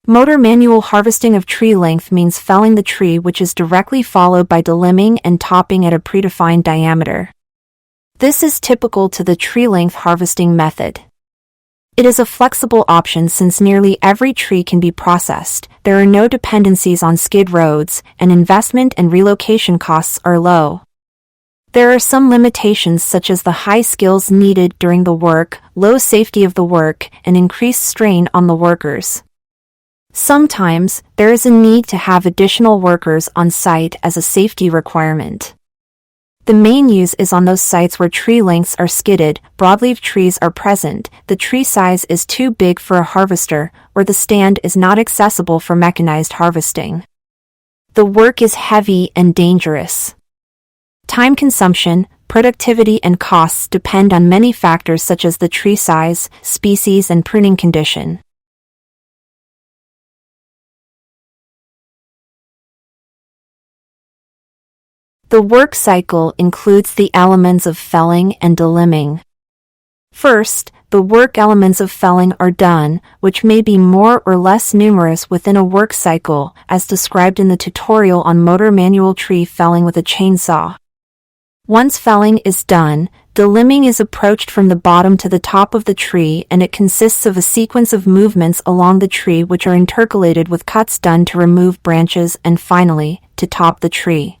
Motor manual harvesting of tree length means felling the tree, which is directly followed by delimbing and topping at a predefined diameter. This is typical to the tree length harvesting method. It is a flexible option since nearly every tree can be processed, there are no dependencies on skid roads, and investment and relocation costs are low. There are some limitations such as the high skills needed during the work, low safety of the work, and increased strain on the workers. Sometimes, there is a need to have additional workers on site as a safety requirement. The main use is on those sites where tree lengths are skidded, broadleaf trees are present, the tree size is too big for a harvester, or the stand is not accessible for mechanized harvesting. The work is heavy and dangerous. Time consumption, productivity and costs depend on many factors such as the tree size, species and pruning condition. The work cycle includes the elements of felling and delimbing. First, the work elements of felling are done, which may be more or less numerous within a work cycle, as described in the tutorial on motor manual tree felling with a chainsaw. Once felling is done, delimbing is approached from the bottom to the top of the tree, and it consists of a sequence of movements along the tree which are intercalated with cuts done to remove branches and finally, to top the tree.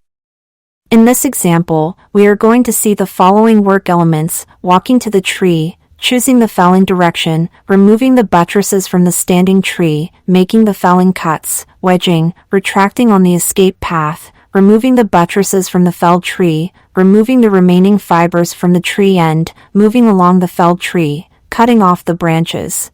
In this example, we are going to see the following work elements: walking to the tree, choosing the felling direction, removing the buttresses from the standing tree, making the felling cuts, wedging, retracting on the escape path, removing the buttresses from the felled tree, removing the remaining fibers from the tree end, moving along the felled tree, cutting off the branches.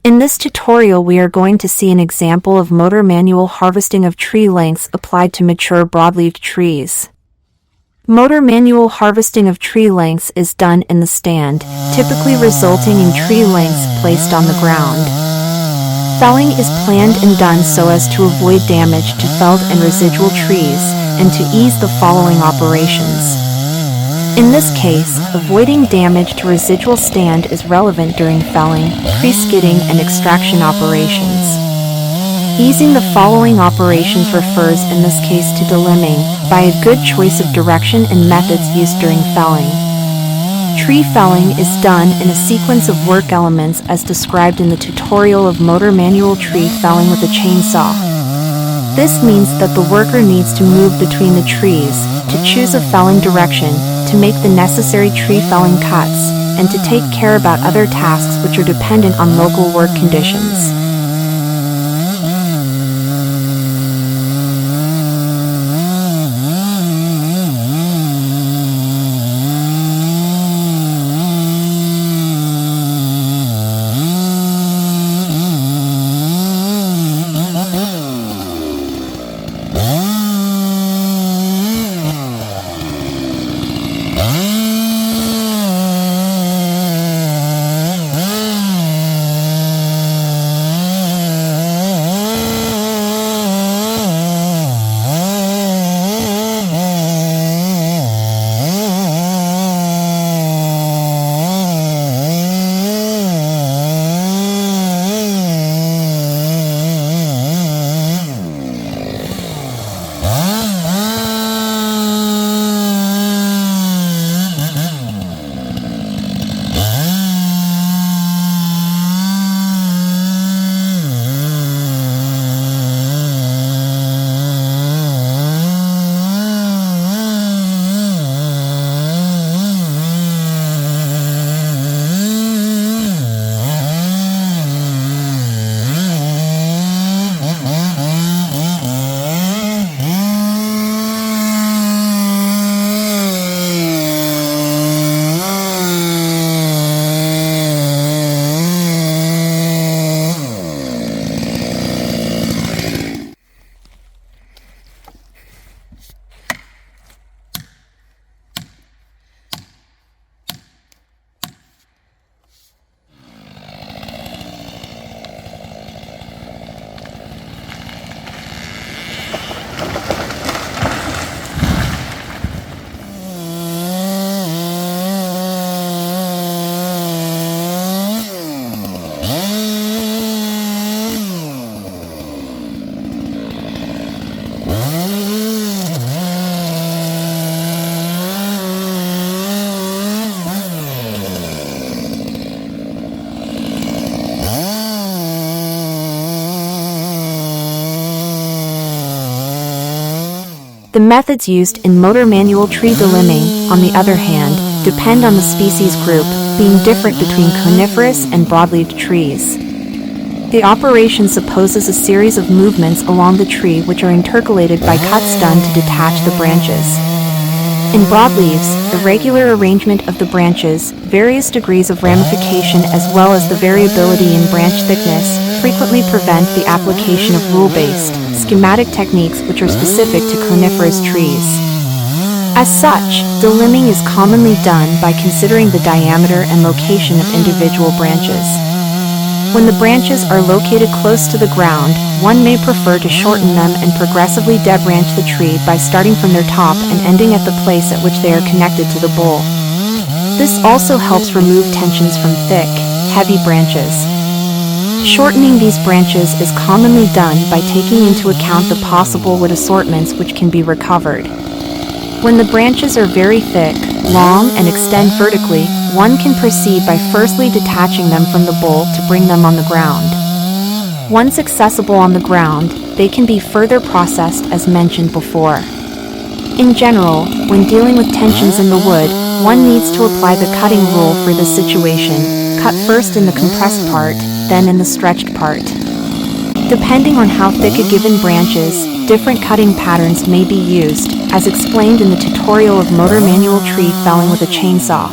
In this tutorial we are going to see an example of motor manual harvesting of tree lengths applied to mature broadleaved trees. Motor manual harvesting of tree lengths is done in the stand, typically resulting in tree lengths placed on the ground. Felling is planned and done so as to avoid damage to felled and residual trees, and to ease the following operations. In this case, avoiding damage to residual stand is relevant during felling, pre-skidding and extraction operations. Easing the following operations refers in this case to delimbing, by a good choice of direction and methods used during felling. Tree felling is done in a sequence of work elements as described in the tutorial of motor manual tree felling with a chainsaw. This means that the worker needs to move between the trees, to choose a felling direction, to make the necessary tree felling cuts, and to take care about other tasks which are dependent on local work conditions. The methods used in motor manual tree delimbing, on the other hand, depend on the species group, being different between coniferous and broadleaved trees. The operation supposes a series of movements along the tree which are intercalated by cuts done to detach the branches. In broadleaves, the regular arrangement of the branches, various degrees of ramification as well as the variability in branch thickness, frequently prevent the application of rule-based, schematic techniques which are specific to coniferous trees. As such, delimbing is commonly done by considering the diameter and location of individual branches. When the branches are located close to the ground, one may prefer to shorten them and progressively debranch the tree by starting from their top and ending at the place at which they are connected to the bole. This also helps remove tensions from thick, heavy branches. Shortening these branches is commonly done by taking into account the possible wood assortments which can be recovered. When the branches are very thick, long, and extend vertically, one can proceed by firstly detaching them from the bole to bring them on the ground. Once accessible on the ground, they can be further processed as mentioned before. In general, when dealing with tensions in the wood, one needs to apply the cutting rule for this situation: cut first in the compressed part, then in the stretched part. Depending on how thick a given branch is, different cutting patterns may be used, as explained in the tutorial of motor manual tree felling with a chainsaw.